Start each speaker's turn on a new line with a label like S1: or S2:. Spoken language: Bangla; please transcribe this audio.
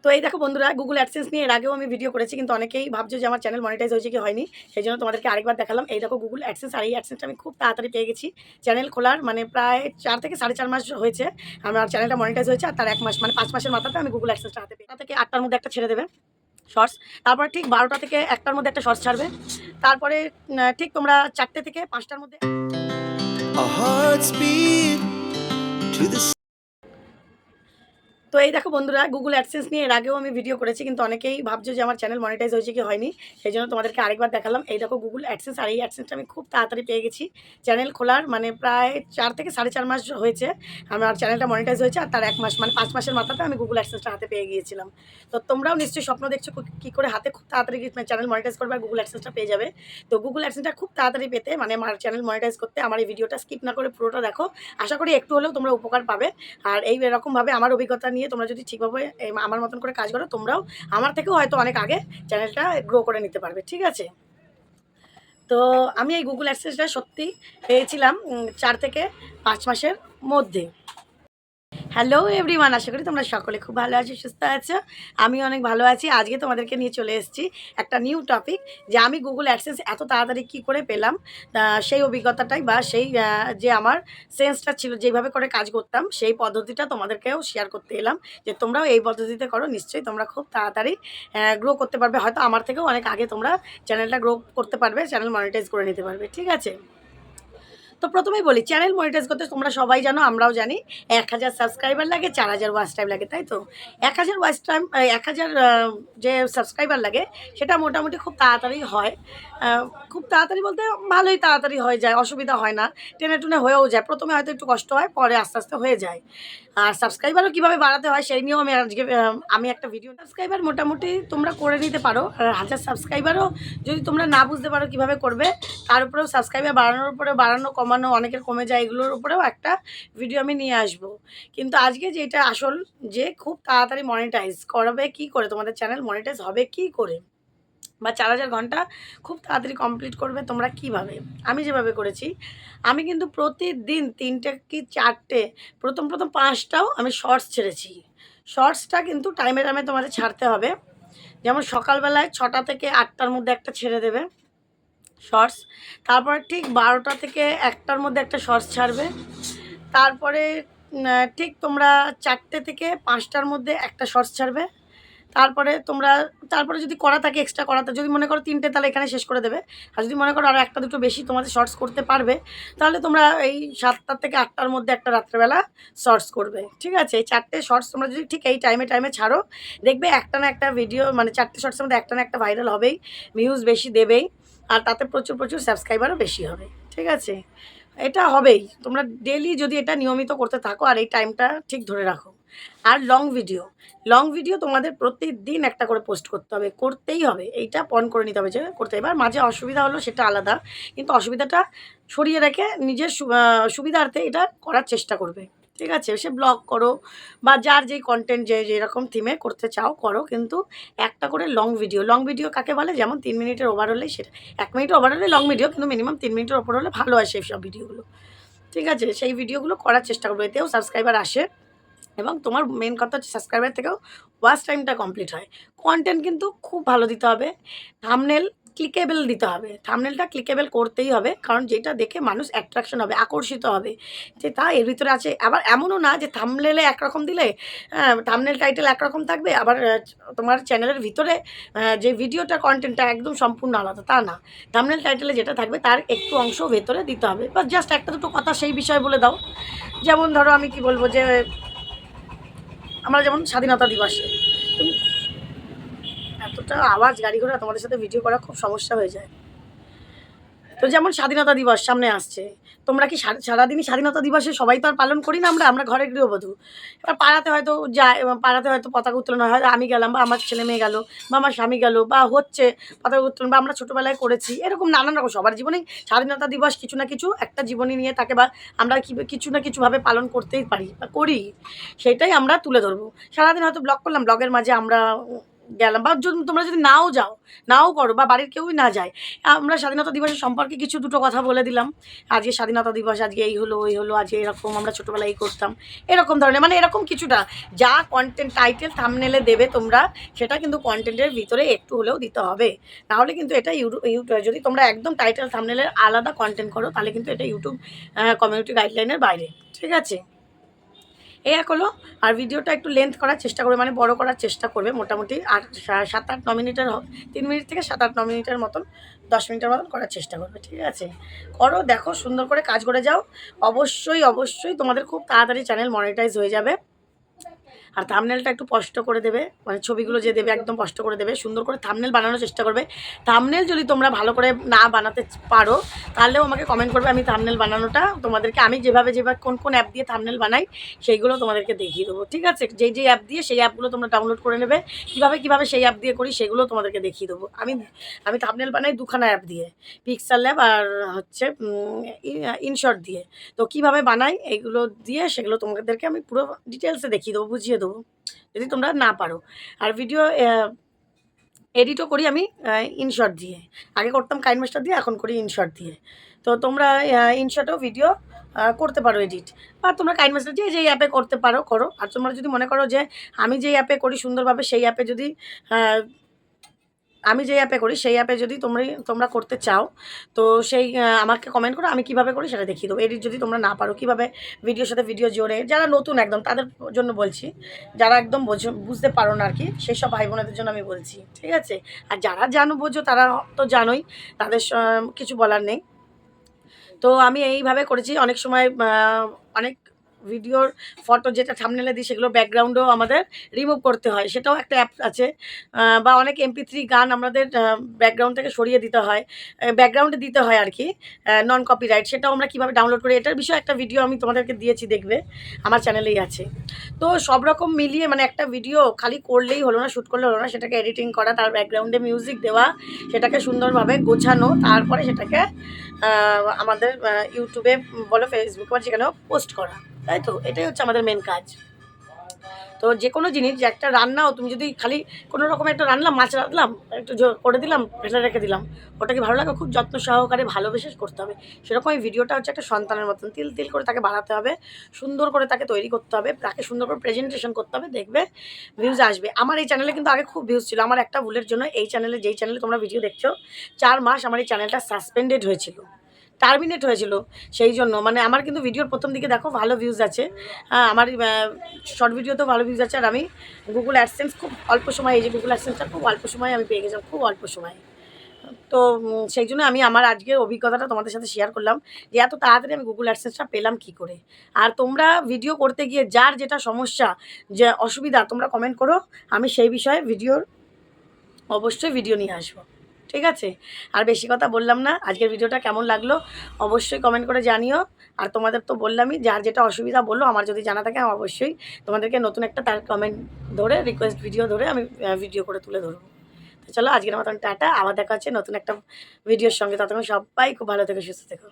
S1: তো এই দেখো বন্ধুরা, গুগল অ্যাডসেন্স নিয়ে এর আগেও আমি ভিডিও করেছি, কিন্তু অনেকেই ভাবছো যে আমার চ্যানেল মনিটাইজ হয়েছে কি হয়নি। সেই জন্য তোমাদেরকে আরেকবার দেখালাম। এই দেখো গুগল অ্যাডসেন্স, আর এই অ্যাডসেন্সটা আমি খুব তাড়াতাড়ি পেয়ে গেছি। চ্যানেল খোলার মানে প্রায় 4 থেকে 4.5 মাস হয়েছে আমার চ্যানেলটা মনিটাইজ হয়েছে, আর তার 1 মাস মানে 5 মাসের মাথাতে আমি গুগল অ্যাডসেন্সটা হাতে পেয়ে। থেকে 8টার মধ্যে একটা ছেড়ে দেবে শর্টস, তারপর ঠিক 12টা থেকে 1টার মধ্যে একটা শর্টস ছাড়বে, তারপরে ঠিক তোমরা 4টে থেকে 5টার মধ্যে Our hearts beat to the। তো এই দেখো বন্ধুরা, গুগল অ্যাডসেন্স নিয়ে এর আগেও আমি ভিডিও করেছি, কিন্তু অনেকেই ভাবছো যে আমার চ্যানেল মনিটাইজ হয়েছে কি হয়নি। সেই জন্য তোমাদেরকে আরেকবার দেখালাম। এই দেখো গুগল অ্যাডসেন্স, আর এই অ্যাডসেন্সটা আমি খুব তাড়াতাড়ি পেয়ে গেছি। চ্যানেল খোলার মানে প্রায় 4 থেকে 4.5 মাস হয়েছে আমার চ্যানেলটা মনিটাইজ হয়েছে, আর তার 1 মাস মানে 5 মাসের মাথাতে আমি গুগল অ্যাডসেন্সটা হাতে পেয়ে গিয়েছিলাম। তো তোমরাও নিশ্চয়ই স্বপ্ন দেখছো কী করে হাতে খুব তাড়াতাড়ি চ্যানেল মনিটাইজ করবে আর গুগল অ্যাডসেন্সটা পেয়ে যাবে। তো গুগল অ্যাডসেন্সটা খুব তাড়াতাড়ি পেতে মানে আমার চ্যানেল মনিটাইজ করতে আমার এই ভিডিওটা স্কিপ না করে পুরোটা দেখো। আশা করি একটু হলেও তোমরা উপকার পাবে। আর এই এরকমভাবে আমার অভিজ্ঞতা নিয়ে তোমরা যদি ঠিকভাবে আমার মতন করে কাজ করো, তোমরাও আমার থেকেও হয়তো অনেক আগে চ্যানেলটা গ্রো করে নিতে পারবে। ঠিক আছে? তো আমি এই গুগল অ্যাডসেন্সটা সত্যি পেয়েছিলাম 4 থেকে 5 মাসের মধ্যে। হ্যালো এভরিওয়ান, আশা করি তোমরা সকলে খুব ভালো আছো, সুস্থ আছো। আমি অনেক ভালো আছি। আজকে তোমাদেরকে নিয়ে চলে এসেছি একটা নিউ টপিক, যে আমি গুগল অ্যাডসেন্স এত তাড়াতাড়ি কী করে পেলাম, সেই অভিজ্ঞতাটাই বা সেই যে আমার সেন্সটা ছিল, যেভাবে করে কাজ করতাম সেই পদ্ধতিটা তোমাদেরকেও শেয়ার করতে এলাম, যে তোমরাও এই পদ্ধতিতে করো, নিশ্চয়ই তোমরা খুব তাড়াতাড়ি গ্রো করতে পারবে। হয়তো আমার থেকেও অনেক আগে তোমরা চ্যানেলটা গ্রো করতে পারবে, চ্যানেল মনিটাইজ করে নিতে পারবে। ঠিক আছে? তো প্রথমেই বলি, চ্যানেল মনিটাইজ করতে তোমরা সবাই জানো, আমরাও জানি 1000 সাবস্ক্রাইবার লাগে, 4000 ওয়াচ টাইম লাগে, তাই তো? 1000 ওয়াচ টাইম, 1000 যে সাবস্ক্রাইবার লাগে সেটা মোটামুটি খুব তাড়াতাড়ি হয়। খুব তাড়াতাড়ি বলতে ভালোই তাড়াতাড়ি হয়ে যায়, অসুবিধা হয় না, টেনে টুনে হয়েও যায়। প্রথমে হয়তো একটু কষ্ট হয়, পরে আস্তে আস্তে হয়ে যায়। আর সাবস্ক্রাইবারও কীভাবে বাড়াতে হয় সেই নিয়েও আমি আজকে আমি একটা ভিডিও। সাবস্ক্রাইবার মোটামুটি তোমরা করে নিতে পারো, আর 1000 সাবস্ক্রাইবারও যদি তোমরা না বুঝতে পারো কীভাবে করবে, তার উপরেও সাবস্ক্রাইবার বাড়ানোর উপরে বাড়ানো কমানো, অনেকের কমে যায়, এগুলোর উপরেও একটা ভিডিও আমি নিয়ে আসবো। কিন্তু আজকে যেটা আসল, যে খুব তাড়াতাড়ি মনিটাইজ করাবে কী করে, তোমাদের চ্যানেল মনিটাইজ হবে কী করে, বা 4000 ঘন্টা খুব তাড়াতাড়ি কমপ্লিট করবে তোমরা কীভাবে। আমি যেভাবে করেছি, আমি কিন্তু প্রতিদিন 3টে কি 4টে, প্রথম 5টাও আমি শর্টস ছেড়েছি। শর্টসটা কিন্তু টাইমে টাইমে তোমাদের ছাড়তে হবে। যেমন সকালবেলায় 6টা থেকে 8টার মধ্যে একটা ছেড়ে দেবে শর্টস, তারপরে ঠিক 12টা থেকে 1টার মধ্যে একটা শর্টস ছাড়বে, তারপরে ঠিক তোমরা 4টে থেকে 5টার মধ্যে একটা শর্টস ছাড়বে, তারপরে যদি করা থাকে, এক্সট্রা করা থাকে, যদি মনে করো 3টে, তাহলে এখানে শেষ করে দেবে। আর যদি মনে করো আরও 1টা 2টো বেশি তোমাদের শর্টস করতে পারবে, তাহলে তোমরা এই 7টা থেকে 8টার মধ্যে একটা রাত্রেবেলা শর্টস করবে। ঠিক আছে? এই 4টে শর্টস তোমরা যদি ঠিক এই টাইমে ছাড়ো, দেখবে একটা না একটা ভিডিও, মানে 4টে শর্টসের মধ্যে একটা না একটা ভাইরাল হবেই, ভিউজ বেশি দেবেই, আর তাতে প্রচুর সাবস্ক্রাইবারও বেশি হবে। ঠিক আছে? এটা হবেই। তোমরা ডেইলি যদি এটা নিয়মিত করতে থাকো আর এই টাইমটা ঠিক ধরে রাখো। আর লং ভিডিও তোমাদের প্রতিদিন একটা করে পোস্ট করতে হবে, করতেই হবে। এইটা পণ করে নিতে হবে যে করতে হবে। আর মাঝে অসুবিধা হলো সেটা আলাদা, কিন্তু অসুবিধাটা সরিয়ে রেখে নিজের সুবিধার্থে এটা করার চেষ্টা করবে। ঠিক আছে? সে ব্লগ করো বা যার যেই কন্টেন্ট যেরকম থিমে করতে চাও করো, কিন্তু একটা করে লং ভিডিও কাকে বলে, যেমন 3 মিনিটের ওভার হলেই সেটা, 1 মিনিটের ওভার হলে লং ভিডিও, কিন্তু মিনিমাম 3 মিনিটের ওপর হলে ভালো হয় সেই সব ভিডিওগুলো। ঠিক আছে? সেই ভিডিওগুলো করার চেষ্টা করবে, এতেও সাবস্ক্রাইবার আসে, এবং তোমার মেন কথা হচ্ছে সাবস্ক্রাইবার থেকেও ওয়াচ টাইমটা কমপ্লিট হয়। কন্টেন্ট কিন্তু খুব ভালো দিতে হবে। থাম্বনেল ক্লিকেবল দিতে হবে। থাম্বনেলটা ক্লিকেবল করতেই হবে, কারণ যেটা দেখে মানুষ অ্যাট্রাকশন হবে, আকর্ষিত হবে, যে তা এর ভিতরে আছে। আবার এমনও না যে থাম্বনেলে একরকম দিলে থাম্বনেল টাইটেল একরকম থাকবে, আবার তোমার চ্যানেলের ভিতরে যে ভিডিওটা কন্টেন্টটা একদম সম্পূর্ণ আলাদা, তা না। থাম্বনেল টাইটেলে যেটা থাকবে তার একটু অংশ ভেতরে দিতে হবে, বা জাস্ট একটা দুটো কথা সেই বিষয়ে বলে দাও। যেমন ধরো আমি কি বলবো, যে আমরা যেমন স্বাধীনতা দিবসে, তুমি এতটা আওয়াজ গাড়ি ঘোড়া, তোমাদের সাথে ভিডিও করা খুব সমস্যা হয়ে যায়। তো যেমন স্বাধীনতা দিবস সামনে আসছে, তোমরা কি সারাদিনই স্বাধীনতা দিবসে সবাই তো আর পালন করি না, আমরা ঘরের গৃহবধূ। এবার পাড়াতে হয়তো যায়, পাড়াতে হয়তো পতাকা উত্তোলন হয়, হয়তো আমি গেলাম, বা আমার ছেলে মেয়ে গেল, বা আমার স্বামী গেল, বা হচ্ছে পতাকা উত্তোলন, বা আমরা ছোটোবেলায় করেছি, এরকম নানান রকম সবার জীবনেই স্বাধীনতা দিবস কিছু না কিছু একটা জীবনী নিয়ে থাকে, বা আমরা কিছু না কিছুভাবে পালন করতেই পারি বা করি, সেটাই আমরা তুলে ধরবো। সারাদিন হয়তো ব্লগ করলাম, ব্লগের মাঝে আমরা গেলাম, বা তোমরা যদি নাও করো বা বাড়ির কেউই না যায়, আমরা স্বাধীনতা দিবসের সম্পর্কে কিছু দুটো কথা বলে দিলাম, আজকে স্বাধীনতা দিবস, আজকে এই হলো ওই হলো, আজকে এরকম আমরা ছোটোবেলায় এই করতাম, এরকম ধরনের মানে এরকম কিছুটা যা কন্টেন্ট টাইটেল থাম্বনেলে দেবে তোমরা, সেটা কিন্তু কন্টেন্টের ভিতরে একটু হলেও দিতে হবে। নাহলে কিন্তু এটা ইউটিউব যদি তোমরা একদম টাইটেল থাম্বনেলের আলাদা কন্টেন্ট করো, তাহলে কিন্তু এটা ইউটিউব কমিউনিটি গাইডলাইনের বাইরে। ঠিক আছে, এই এক হলো। আর ভিডিওটা একটু লেন্থ করার চেষ্টা করবে, মানে বড় করার চেষ্টা করবে, মোটামুটি 7-8-9 মিনিটের 3 মিনিট থেকে 7-8-9 মিনিটের মতন, 10 মিনিটের মতন করার চেষ্টা করবে। ঠিক আছে, করো, দেখো, সুন্দর করে কাজ করে যাও। অবশ্যই তোমাদের খুব তাড়াতাড়ি চ্যানেল মনিটাইজ হয়ে যাবে। আর থাম্বনেলটা একটু স্পষ্ট করে দেবে, মানে ছবিগুলো যে দেবে একদম স্পষ্ট করে দেবে, সুন্দর করে থাম্বনেল বানানোর চেষ্টা করবে। থাম্বনেল যদি তোমরা ভালো করে না বানাতে পারো, তাহলেও আমাকে কমেন্ট করবে, আমি থাম্বনেল বানানোটা তোমাদেরকে, আমি যেভাবে কোন অ্যাপ দিয়ে থাম্বনেল বানাই সেইগুলো তোমাদেরকে দেখিয়ে দেবো। ঠিক আছে, যেই অ্যাপ দিয়ে সেই অ্যাপগুলো তোমরা ডাউনলোড করে নেবে, কীভাবে সেই অ্যাপ দিয়ে করি সেগুলো তোমাদেরকে দেখিয়ে দেবো। আমি থাম্বনেল বানাই দুখানা অ্যাপ দিয়ে, পিক্সেল ল্যাব আর হচ্ছে ইনশর্ট দিয়ে। তো কীভাবে বানাই এইগুলো দিয়ে, সেগুলো তোমাদেরকে আমি পুরো ডিটেলসে দেখিয়ে দেবো, বুঝিয়ে দেবো, যদি তোমরা না পারো। আর ভিডিও এডিটও করি আমি ইনশর্ট দিয়ে, আগে করতাম কাইনমাস্টার দিয়ে, এখন করি ইনশর্ট দিয়ে। তো তোমরা ইনশর্টেও ভিডিও করতে পারো এডিট, বা তোমরা কাইনমাস্টার দিয়ে যেই অ্যাপে করতে পারো করো। আর তোমরা যদি মনে করো যে আমি যেই অ্যাপে করি সুন্দরভাবে, সেই অ্যাপে যদি সেই অ্যাপে যদি তোমরা করতে চাও, তো সেই আমাকে কমেন্ট করো, আমি কীভাবে করি সেটা দেখিয়ে দেবো। এডিট যদি তোমরা না পারো, কীভাবে ভিডিওর সাথে ভিডিও জোড়ে, যারা নতুন একদম তাদের জন্য বলছি, যারা একদম বুঝতে পারো না আর কি, সেই সব ভাই বোনেদের জন্য আমি বলছি। ঠিক আছে, আর যারা বোঝো তারা তো জানোই, তাদের কিছু বলার নেই। তো আমি এইভাবে করেছি। অনেক সময় অনেক ভিডিওর ফটো যেটা থাম্বনেলে দিই, সেগুলো ব্যাকগ্রাউন্ডও আমাদের রিমুভ করতে হয়, সেটাও একটা অ্যাপ আছে। বা অনেক MP3 গান আমাদের ব্যাকগ্রাউন্ড থেকে সরিয়ে দিতে হয়, ব্যাকগ্রাউন্ডে দিতে হয় আর কি, নন কপিরাইট। সেটাও আমরা কীভাবে ডাউনলোড করি, এটার বিষয়ে একটা ভিডিও আমি তোমাদেরকে দিয়েছি, দেখবে, আমার চ্যানেলেই আছে। তো সব রকম মিলিয়ে মানে একটা ভিডিও খালি করলেই হলো না, শ্যুট করলে হলো না, সেটাকে এডিটিং করা, তার ব্যাকগ্রাউন্ডে মিউজিক দেওয়া, সেটাকে সুন্দরভাবে গোছানো, তারপরে সেটাকে আমাদের ইউটিউবে বলো, ফেসবুকে বা যেখানেও পোস্ট করা, তাই তো? এটাই হচ্ছে আমাদের মেন কাজ। তো যে কোনো জিনিস, যে একটা রান্নাও তুমি যদি খালি কোনো রকমের একটা রান্না, মাছ রাঁধলাম, একটু করে দিলাম, ফেলে রেখে দিলাম, ওটাকে ভালো লাগে, খুব যত্ন সহকারে ভালোবেসে করতে হবে। সেরকম এই ভিডিওটা হচ্ছে একটা সন্তানের মতন, তিল করে তাকে বাড়াতে হবে, সুন্দর করে তাকে তৈরি করতে হবে, তাকে সুন্দর করে প্রেজেন্টেশন করতে হবে, দেখবে ভিউজ আসবে। আমার এই চ্যানেলে কিন্তু আগে খুব ভিউজ ছিল, আমার একটা ভুলের জন্য এই চ্যানেলে, যেই চ্যানেলে তোমরা ভিডিও দেখছো, 4 মাস আমার এই চ্যানেলটা সাসপেন্ডেড হয়েছিল, টার্মিনেট হয়েছিল। সেই জন্য মানে আমার কিন্তু ভিডিওর প্রথম দিকে দেখো ভালো ভিউজ আছে, আমার শর্ট ভিডিওতেও ভালো ভিউজ আছে। আর আমি গুগল অ্যাডসেন্স খুব অল্প সময়, এই যে গুগল অ্যাডসেন্সটা খুব অল্প সময় আমি পেয়ে গেছিলাম, খুব অল্প সময়। তো সেই জন্য আমি আমার আজকের অভিজ্ঞতাটা তোমাদের সাথে শেয়ার করলাম, যে এত তাড়াতাড়ি আমি গুগল অ্যাডসেন্সটা পেলাম কী করে। আর তোমরা ভিডিও করতে গিয়ে যার যেটা সমস্যা, যে অসুবিধা, তোমরা কমেন্ট করো, আমি সেই বিষয়ে অবশ্যই ভিডিও নিয়ে আসবো। ঠিক আছে, আর বেশি কথা বললাম না। আজকের ভিডিওটা কেমন লাগলো অবশ্যই কমেন্ট করে জানিও। আর তোমাদের তো বললামই, যার যেটা অসুবিধা বললো, আমার যদি জানা থাকে আমি অবশ্যই তোমাদেরকে নতুন একটা তার কমেন্ট ধরে, রিকোয়েস্ট ভিডিও ধরে আমি ভিডিও করে তুলে ধরবো। তো চলো, আজকের মতন টাটা, আবার দেখা হচ্ছে নতুন একটা ভিডিওর সঙ্গে। ততক্ষণ সবাই খুব ভালো থেকো, সুস্থ থেকো।